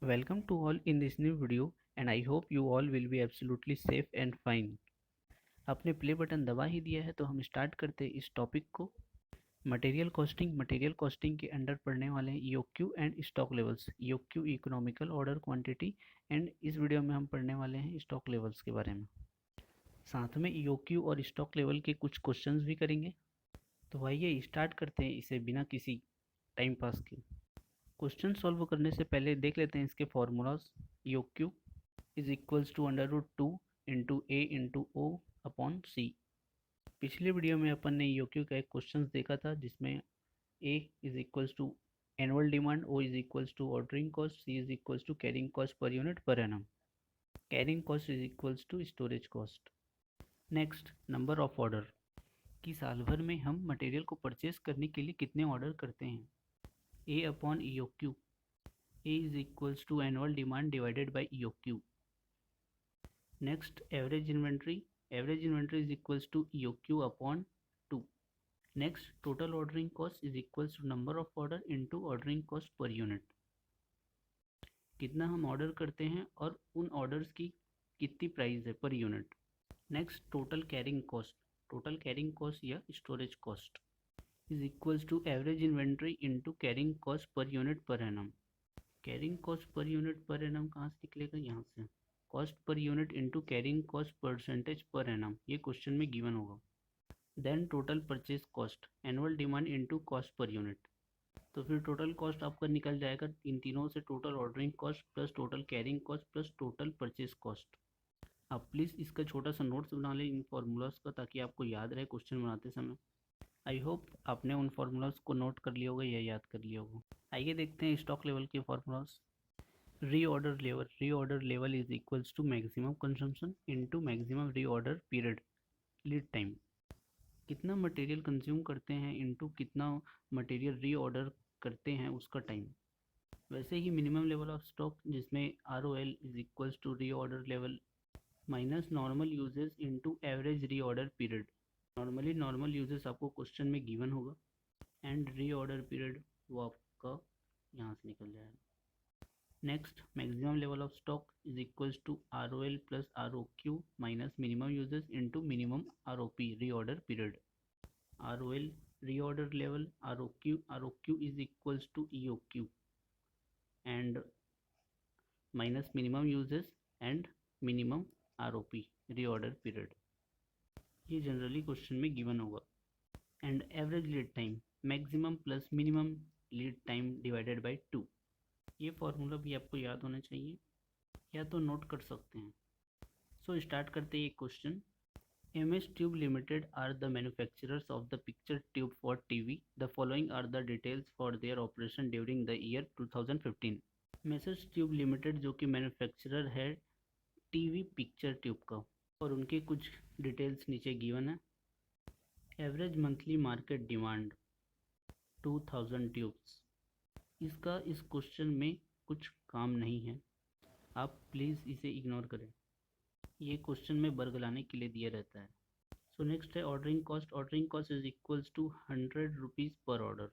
Welcome to all in this new video and I hope you all will be absolutely safe and fine. आपने play button दबा ही दिया है तो हम start करते हैं इस टॉपिक को। मटेरियल कॉस्टिंग के अंडर पढ़ने वाले हैं EOQ and stock levels. EOQ economical order quantity and इस वीडियो में हम पढ़ने वाले हैं स्टॉक लेवल्स के बारे में। साथ में ईओक्यू और स्टॉक लेवल के कुछ क्वेश्चंस भी करेंगे। तो आइए स्टार्ट करते हैं इसे बिना किसी टाइम पास के। क्वेश्चन सॉल्व करने से पहले देख लेते हैं इसके formulas. EOQ is equals to under root 2 into A into O upon C. पिछले वीडियो में अपन ने ईओक्यू का एक क्वेश्चन देखा था जिसमें A is equals to annual demand, O is equals to ordering cost, C is equals to carrying cost per unit per annum. Carrying cost is equals to storage cost. Next, number of order कि साल भर में हम material को purchase करने के लिए कितने ऑर्डर करते हैं। A upon EOQ, A is equals to annual demand divided by EOQ. Next, average inventory. Average inventory is equals to EOQ upon 2. Next, total ordering cost is equals to number of order into ordering cost per unit. कितना हम order करते हैं और उन orders की कितनी price है per unit. Next, total carrying cost. Total carrying cost या storage cost is equals to average inventory into carrying cost per unit per annum. Carrying cost per unit per annum कहाँ से निकलेगा, यहाँ से। Cost per unit into carrying cost percentage per annum, ये question में given होगा। Then total purchase cost, annual demand into cost per unit. तो फिर टोटल कॉस्ट आपका निकल जाएगा इन तीनों से, total ordering cost plus total carrying cost plus total purchase cost. आप प्लीज़ इसका छोटा सा नोट्स बना लें इन फार्मूलाज का, ताकि आपको याद रहे क्वेश्चन बनाते समय। आई होप आपने उन फार्मूलाज को नोट कर लिया होगा या याद कर लिया होगा। आइए देखते हैं स्टॉक लेवल के formulas. Reorder level is equals to maximum consumption into maximum reorder period lead time. कितना मटेरियल कंज्यूम करते हैं इनटू कितना मटेरियल रीऑर्डर करते हैं उसका टाइम। वैसे ही मिनिमम लेवल ऑफ स्टॉक जिसमें ROL is equals to reorder level minus normal usages into average reorder period. Normally normal usages आपको क्वेश्चन में गिवन होगा एंड रीऑर्डर पीरियड वो आपका यहाँ से निकल जाएगा। Next, maximum level of stock is equals to ROL plus ROQ minus minimum uses into minimum ROP reorder period. ROL reorder level, ROQ is equals to EOQ and minus minimum uses and minimum ROP reorder period. ये generally question में given होगा। And average lead time, maximum plus minimum lead time divided by 2। ये formula भी आपको याद होना चाहिए या तो नोट कर सकते हैं। सो स्टार्ट करते हैं question. MS Tube Limited are the manufacturers of the picture tube for TV. The following are the details for their operation during the year 2015. Message tube limited जो कि मैन्युफैक्चरर है TV picture tube का, और उनके कुछ details नीचे given है। Average monthly market demand 2000 tubes. इसका इस क्वेश्चन में कुछ काम नहीं है, आप प्लीज़ इसे इग्नोर करें। ये क्वेश्चन में बरगलाने के लिए दिया रहता है। सो नेक्स्ट है ordering cost. Ordering cost is equals to 100 rupees per order.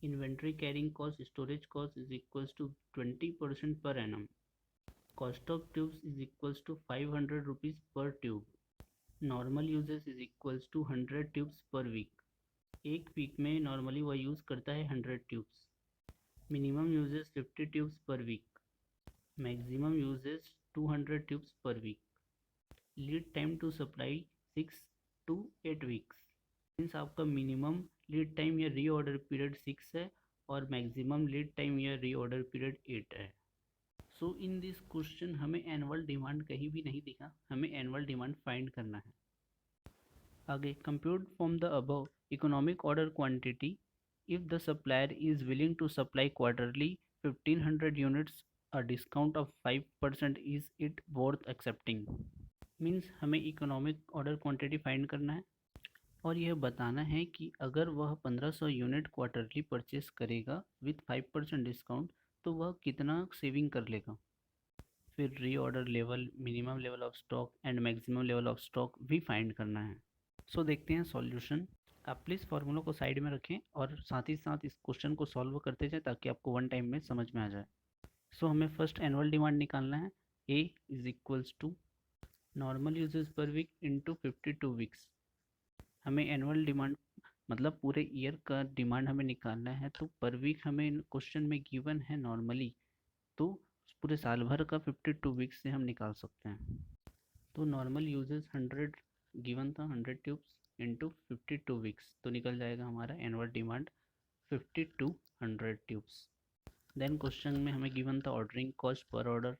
Inventory carrying cost, storage cost is equals to 20% per annum. Cost of tubes is equals to 500 rupees per tube. Normal usages is equals to 100 tubes per week. एक week में normally वह use करता है 100 tubes. Minimum usages 50 tubes per week. Maximum usages 200 tubes per week. Lead time to supply 6 to 8 weeks. Means आपका minimum lead time या reorder period 6 है और maximum lead time या रीऑर्डर पीरियड 8 है। सो इन दिस क्वेश्चन हमें annual demand कहीं भी नहीं दिखा, हमें एनुअल डिमांड फाइंड करना है। आगे, compute from the above economic order quantity if the supplier is willing to supply quarterly 1500 units, a discount of 5% is it worth accepting. Means हमें इकोनॉमिक ऑर्डर क्वांटिटी फाइंड करना है और यह बताना है कि अगर वह 1500 यूनिट क्वार्टरली परचेस करेगा विथ 5% डिस्काउंट तो वह कितना सेविंग कर लेगा। फिर reorder level, minimum level of stock and maximum level of stock भी फाइंड करना है। सो देखते हैं सॉल्यूशन। आप प्लीज़ फार्मूला को साइड में रखें और साथ ही साथ इस क्वेश्चन को सॉल्व करते जाएं ताकि आपको वन टाइम में समझ में आ जाए। सो हमें फर्स्ट एनुअल डिमांड निकालना है। A is equals to normal usages per week into 52 weeks. हमें एनुअल डिमांड मतलब पूरे ईयर का डिमांड हमें निकालना है, तो पर वीक हमें क्वेश्चन में गिवन है नॉर्मली, तो पूरे साल भर का 52 वीक्स से हम निकाल सकते हैं। तो नॉर्मल यूजेस 100 गिवन था, 100 ट्यूब्स इंटू 52 वीक्स, तो निकल जाएगा हमारा annual demand 5200 tubes. Then question में हमें गिवन था ऑर्डरिंग कॉस्ट पर ऑर्डर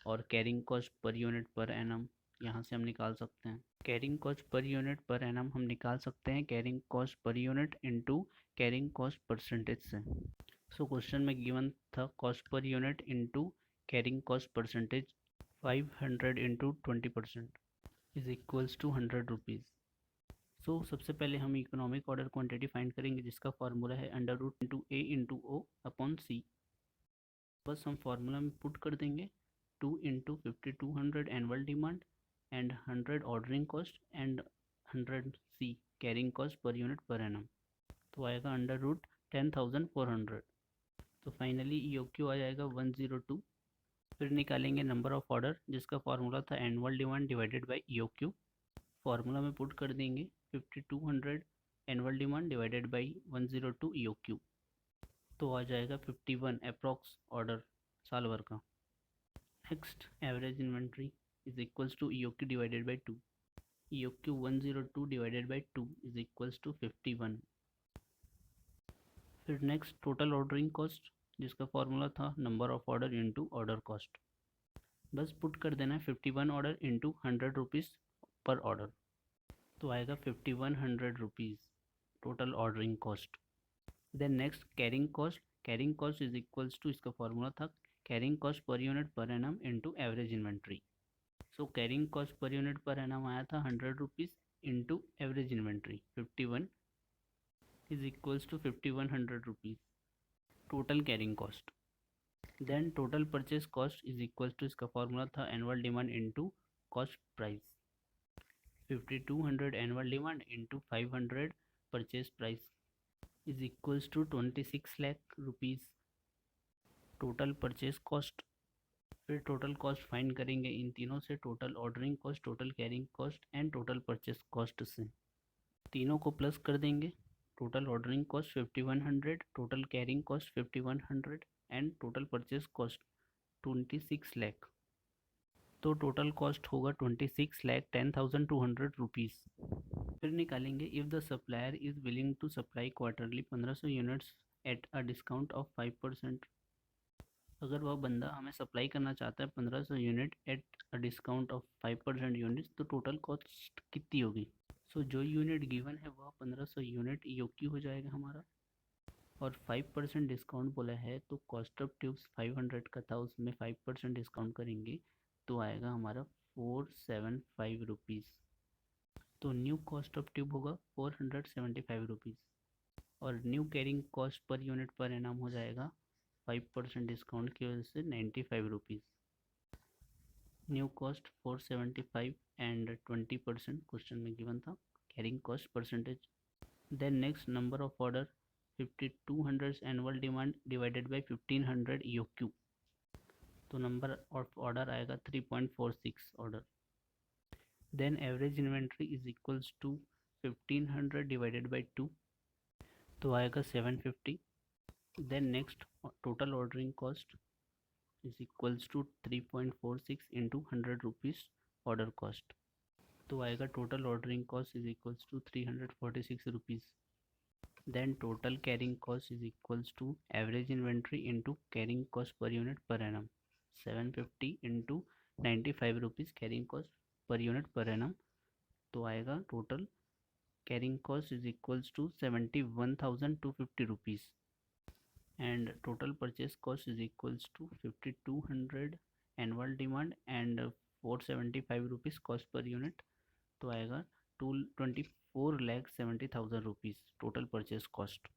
और carrying cost per unit per annum. यहाँ से हम निकाल सकते हैं carrying cost per unit per annum, हम निकाल सकते हैं carrying cost per unit into carrying cost percentage से। सो क्वेश्चन में गिवन था cost per unit into carrying cost percentage 500 into 20% is equals to 100 rupees. सो सबसे पहले हम इकोनॉमिक ऑर्डर क्वांटिटी फाइंड करेंगे, जिसका फार्मूला है under root into A into O upon C. बस हम फार्मूला में पुट कर देंगे 2 into 5200 annual demand and 100 ordering cost and 100 C carrying cost per unit per annum, तो आएगा अंडर रूट 10,400। तो फाइनली ईओक्यू आ जाएगा 102। फिर निकालेंगे नंबर ऑफ ऑर्डर, जिसका फार्मूला था annual demand divided by EOQ. Formula में पुट कर देंगे 5200 annual demand divided by 102 EOQ, तो आ जाएगा 51 अप्रॉक्स ऑर्डर साल भर का। Next average inventory is equals to EOQ divided by 2। EOQ 102 divided by 2 is equals to 51। फिर नेक्स्ट टोटल ऑर्डरिंग कॉस्ट, जिसका फार्मूला था number of order into order cost. बस पुट कर देना है 51 order into 100 rupees per order, तो आएगा 5100 rupees total ordering cost. Then next carrying cost is equals to, इसका फॉर्मूला था carrying cost per unit per annum into average inventory. So carrying cost per unit per annum आया था 100 rupees into average inventory 51 is equals to 5100 rupees total carrying cost. Then total purchase cost is equals to, इसका formula था annual demand into cost price. 5200 annual demand into 500 purchase price is equals to 26 lakh rupees total purchase cost. फिर total cost find करेंगे इन तीनों से, total ordering cost, total carrying cost and total purchase cost से। तीनों को plus कर देंगे, total ordering cost 5100, total carrying cost 5100 and total purchase cost 26 lakh, तो टोटल कॉस्ट होगा 26 लाख 10,200 रुपीज़। फिर निकालेंगे if the supplier is willing to supply quarterly 1500 units at a discount of 5%। अगर वह बंदा हमें सप्लाई करना चाहता है 1500 unit eight a discount of 5% units, तो टोटल कॉस्ट कितनी होगी। सो जो यूनिट गिवन है वह 1500 यूनिट ईओक्यू हो जाएगा हमारा, और 5% डिस्काउंट बोला है, तो कॉस्ट ऑफ ट्यूब्स 500 का था, उसमें 5% डिस्काउंट करेंगे तो आएगा हमारा 475 रुपीज़। तो न्यू कॉस्ट ऑफ ट्यूब होगा 475 रुपीज़, और new carrying cost per unit पर एनाम हो जाएगा 5% डिस्काउंट की वजह से 95 rupees. New cost 475 and 20% question में गिवन था carrying cost percentage. Then next number of order 5200 annual demand divided by 1500 EOQ, तो नंबर ऑफ ऑर्डर आएगा 3.46 order. Then average inventory is equals to 1500 divided by 2, तो आएगा 750। Then next total ordering cost is equals to 3.46 into 100 rupees order cost, तो आएगा total ordering cost is equals to 346 rupees. Then total carrying cost is equals to average inventory into carrying cost per unit per annum, 750 into 95 rupees carrying cost per unit per annum, तो आएगा total carrying cost is equals to 71,250 rupees and total purchase cost is equals to 5200 annual demand and 475 rupees cost per unit, तो आएगा 24,70,000 rupees total purchase cost.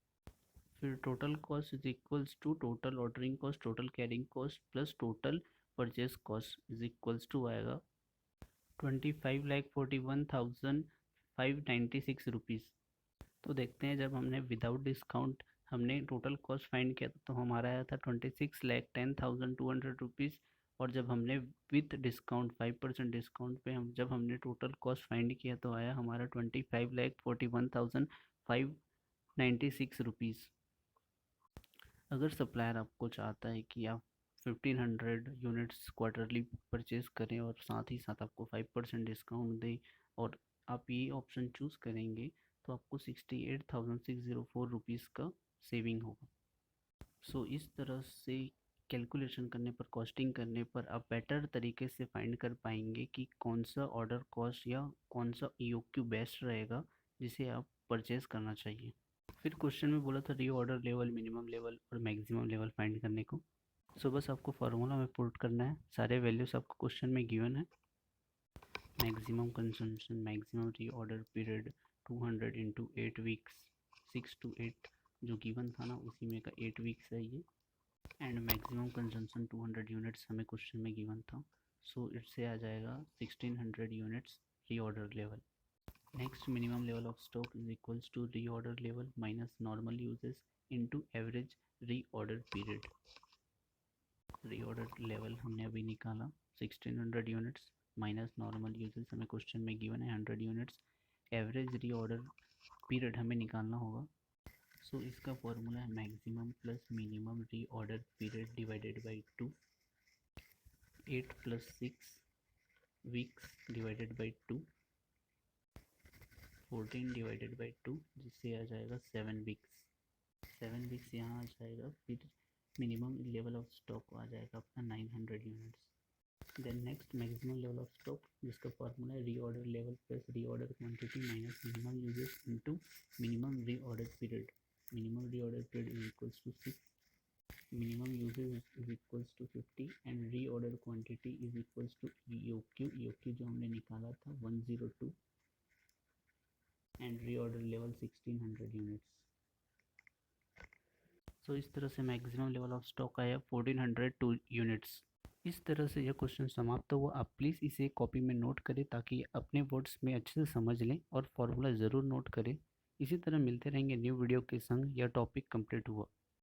फिर total cost is equals to total ordering cost, total carrying cost plus total purchase cost is equals to आएगा 25,41,596 rupees. तो देखते हैं जब हमने without discount हमने टोटल कॉस्ट फाइंड किया था तो हमारा आया था 26,10,200 रुपीज़। और जब हमने विथ डिस्काउंट 5% डिस्काउंट पे हम जब हमने टोटल कॉस्ट फाइंड किया तो आया हमारा 25,41,596 रुपीज़। अगर सप्लायर आपको चाहता है कि आप 1500 यूनिट्स क्वार्टरली परचेज़ करें और साथ ही साथ आपको 5% डिस्काउंट दें और आप ये ऑप्शन चूज़ करेंगे तो आपको 68,604 रुपीज़ का सेविंग होगा। सो इस तरह से कैलकुलेशन करने पर, कॉस्टिंग करने पर आप बेटर तरीके से फाइंड कर पाएंगे कि कौन सा ऑर्डर कॉस्ट या कौन सा ईओक्यू बेस्ट रहेगा जिसे आप परचेज़ करना चाहिए। फिर क्वेश्चन में बोला था रीऑर्डर लेवल, मिनिमम लेवल और मैक्सिमम लेवल फाइंड करने को। सो बस आपको फार्मूला में पुट करना है, सारे वैल्यूज आपको क्वेश्चन में गिवन है। Maximum consumption, maximum reorder period 200 into 8 weeks, 6 to 8 जो गिवन था ना उसी में का 8 वीक्स है ये। एंड मैक्सिमम कंजम्पशन 200 यूनिट्स हमें क्वेश्चन में गिवन था। सो इससे आ जाएगा 1600 units reorder level. Next, minimum level of stock is equals to reorder level minus normal uses into average reorder period. Reorder level हमने अभी निकाला 1600 यूनिट्स माइनस नॉर्मल यूजेस हमें question में गिवन है 100 यूनिट्स। एवरेज रीऑर्डर पीरियड हमें निकालना होगा। सो इसका फॉर्मूला है maximum plus minimum reorder period divided by 2, 8 + 6 weeks divided by 2, 14 divided by 2 जिससे आ जाएगा 7 वीक्स। 7 वीक्स यहाँ आ जाएगा। फिर मिनिमम लेवल ऑफ स्टॉक आ जाएगा आपका 900 units. Then next maximum level of stock जिसका फॉर्मूला है reorder level plus reorder quantity minus minimum usages into minimum reorder period. Minimum reorder period is equals to 6, minimum usages is equals to 50 and reorder quantity is equals to EOQ जो हमने निकाला था 102 and reorder level 1600 units. So इस तरह से maximum level of stock आया 1402 units. इस तरह से यह क्वेश्चन समाप्त हुआ। आप प्लीज़ इसे कॉपी में नोट करें ताकि अपने वर्ड्स में अच्छे से समझ लें और फॉर्मूला ज़रूर नोट करें। इसी तरह मिलते रहेंगे न्यू वीडियो के संग। यह टॉपिक कंप्लीट हुआ।